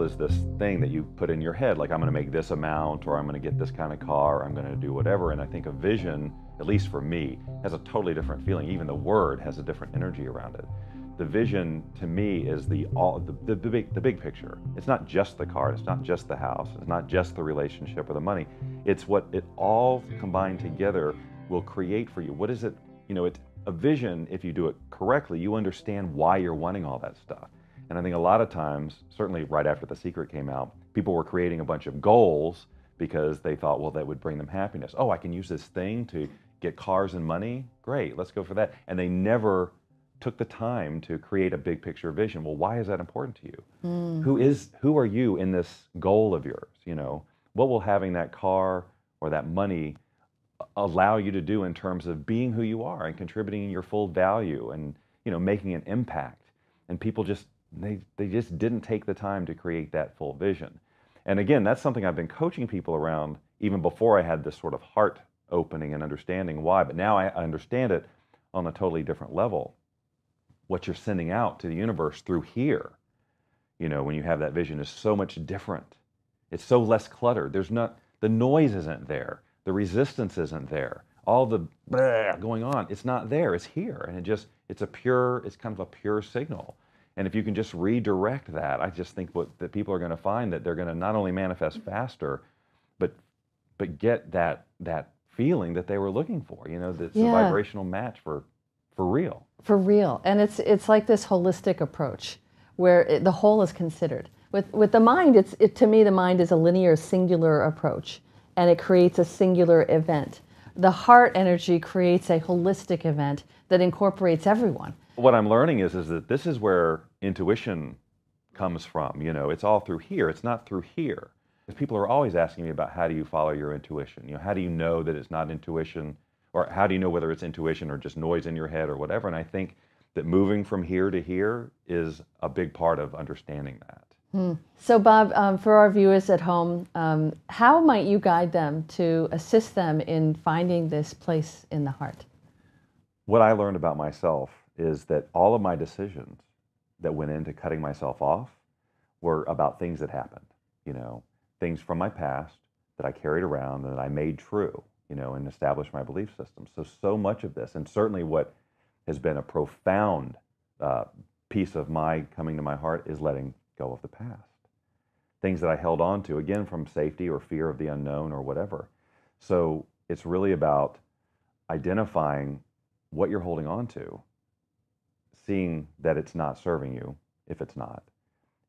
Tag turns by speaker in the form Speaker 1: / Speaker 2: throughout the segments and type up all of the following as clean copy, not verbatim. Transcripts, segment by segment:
Speaker 1: goal is this thing that you put in your head, like I'm going to make this amount, or I'm going to get this kind of car, or I'm going to do whatever. And I think a vision, at least for me, has a totally different feeling. Even the word has a different energy around it. The vision to me is the big picture. It's not just the car, it's not just the house, it's not just the relationship or the money. It's what it all combined together will create for you. What is it? It's a vision. If you do it correctly, you understand why you're wanting all that stuff. And I think a lot of times, certainly right after The Secret came out, people were creating a bunch of goals because they thought, well, that would bring them happiness. Oh, I can use this thing to get cars and money. Great, let's go for that. And they never took the time to create a big picture vision. Well, why is that important to you? Who are you in this goal of yours? What will having that car or that money allow you to do in terms of being who you are and contributing your full value and making an impact? And people just they just didn't take the time to create that full vision. And again, that's something I've been coaching people around even before I had this sort of heart opening and understanding why. But now I understand it on a totally different level. What you're sending out to the universe through here, when you have that vision, is so much different. It's so less cluttered. The noise isn't there. The resistance isn't there. All the going on, it's not there. It's here, and it's kind of a pure signal. And if you can just redirect that, I just think that people are going to find that they're going to not only manifest faster, but get that feeling that they were looking for. That's a vibrational match for real.
Speaker 2: For real. And it's like this holistic approach where the whole is considered. With the mind, to me, the mind is a linear, singular approach, and it creates a singular event. The heart energy creates a holistic event that incorporates everyone.
Speaker 1: What I'm learning is that this is where intuition comes from. It's all through here. It's not through here. Because people are always asking me about how do you follow your intuition? How do you know that it's not intuition? Or how do you know whether it's intuition or just noise in your head or whatever? And I think that moving from here to here is a big part of understanding that.
Speaker 2: So Bob, for our viewers at home, how might you guide them to assist them in finding this place in the heart?
Speaker 1: What I learned about myself is that all of my decisions that went into cutting myself off were about things that happened, things from my past that I carried around and that I made true. And establish my belief system. So much of this, and certainly what has been a profound piece of my coming to my heart, is letting go of the past. Things that I held on to, again, from safety or fear of the unknown or whatever. So it's really about identifying what you're holding on to, seeing that it's not serving you, if it's not,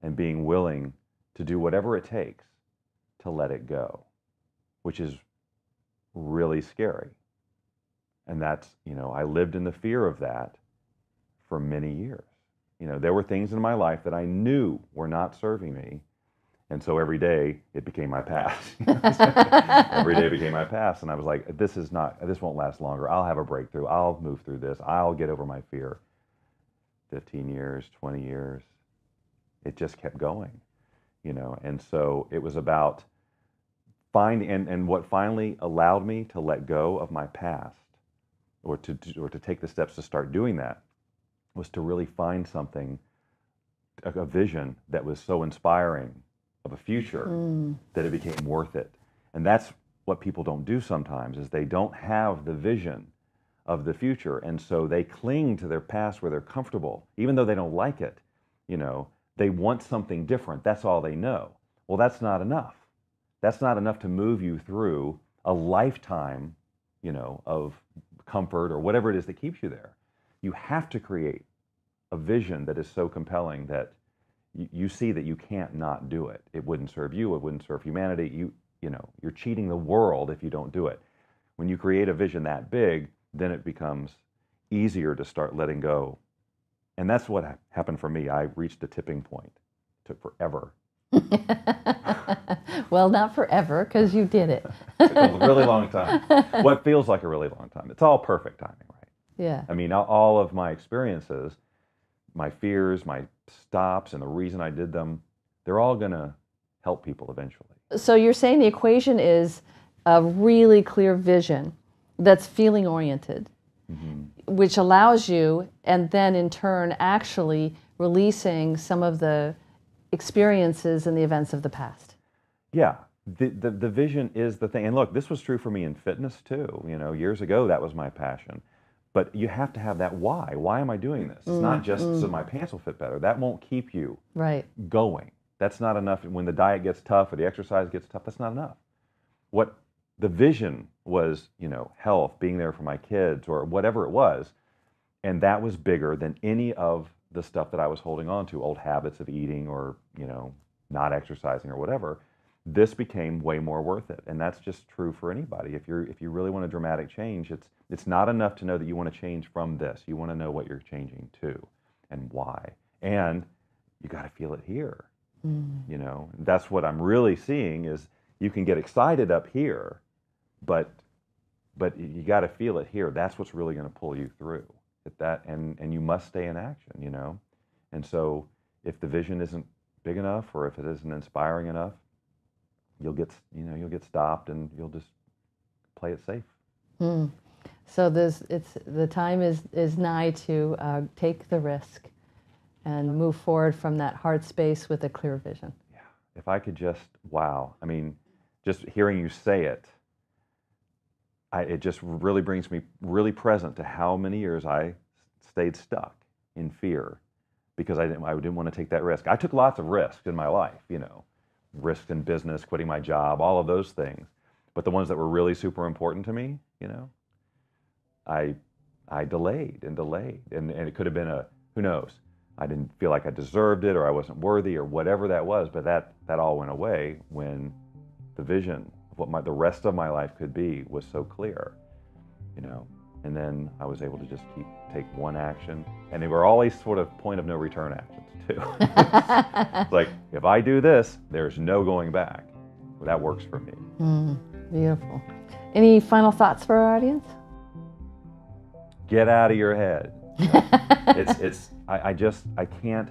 Speaker 1: and being willing to do whatever it takes to let it go, which is really scary. And that's, I lived in the fear of that for many years. There were things in my life that I knew were not serving me. And so every day it became my past. Every day became my past. And I was like, this won't last longer. I'll have a breakthrough. I'll move through this. I'll get over my fear. 15 years, 20 years. It just kept going, And so it was about and what finally allowed me to let go of my past, or to take the steps to start doing that, was to really find something, a vision that was so inspiring of a future that it became worth it. And that's what people don't do sometimes, is they don't have the vision of the future, and so they cling to their past where they're comfortable, even though they don't like it. They want something different. That's all they know. Well, that's not enough. That's not enough to move you through a lifetime, of comfort or whatever it is that keeps you there. You have to create a vision that is so compelling that you see that you can't not do it. It wouldn't serve you. It wouldn't serve humanity. You're cheating the world if you don't do it. When you create a vision that big, then it becomes easier to start letting go. And that's what happened for me. I reached a tipping point. It took forever.
Speaker 2: Well, not forever, because you did it.
Speaker 1: It took a really long time. What feels like a really long time. It's all perfect timing, right?
Speaker 2: Yeah.
Speaker 1: I mean, all of my experiences, my fears, my stops, and the reason I did them, they're all going to help people eventually.
Speaker 2: So you're saying the equation is a really clear vision that's feeling oriented, which allows you, and then in turn actually releasing some of the experiences and the events of the past.
Speaker 1: Yeah, the vision is the thing. And look, this was true for me in fitness too. You know, years ago that was my passion. But you have to have that why. Why am I doing this? It's not just so my pants will fit better. That won't keep you
Speaker 2: Right.
Speaker 1: going. That's not enough. When the diet gets tough or the exercise gets tough, that's not enough. What the vision was, you know, health, being there for my kids or whatever it was. And that was bigger than any of the stuff that I was holding on to, old habits of eating or, you know, not exercising or whatever. This became way more worth it. And that's just true for anybody. If you really want a dramatic change, it's not enough to know that you want to change from this. You want to know what you're changing to and why. And you got to feel it here. You know, that's what I'm really seeing is you can get excited up here, but you got to feel it here. That's what's really going to pull you through. And you must stay in action, you know. And so if the vision isn't big enough or if it isn't inspiring enough, you'll get stopped and you'll just play it safe.
Speaker 2: So the time is nigh to take the risk and move forward from that hard space with a clear vision.
Speaker 1: Yeah. If I could just, wow. I mean, just hearing you say it, it just really brings me really present to how many years I stayed stuck in fear because I didn't want to take that risk. I took lots of risks in my life, you know, risks in business, quitting my job, all of those things. But the ones that were really super important to me, you know, I delayed and delayed. And it could have been who knows, I didn't feel like I deserved it or I wasn't worthy or whatever that was, but that all went away when the vision of what the rest of my life could be was so clear, you know. And then I was able to just take one action, and they were always sort of point of no return actions too. It's like, if I do this, there's no going back. Well, that works for me.
Speaker 2: Beautiful. Any final thoughts for our audience?
Speaker 1: Get out of your head. I can't.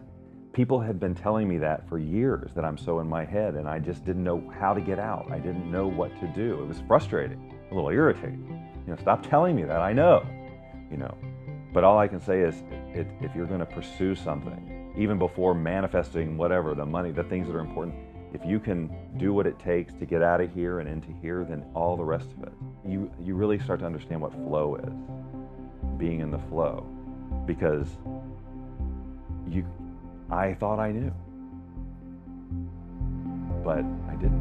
Speaker 1: People had been telling me that for years, that I'm so in my head, and I just didn't know how to get out. I didn't know what to do. It was frustrating, a little irritating. You know, stop telling me that. I know, you know. But all I can say is, if you're going to pursue something, even before manifesting whatever, the money, the things that are important, if you can do what it takes to get out of here and into here, then all the rest of it, you really start to understand what flow is, being in the flow. Because I thought I knew, but I didn't.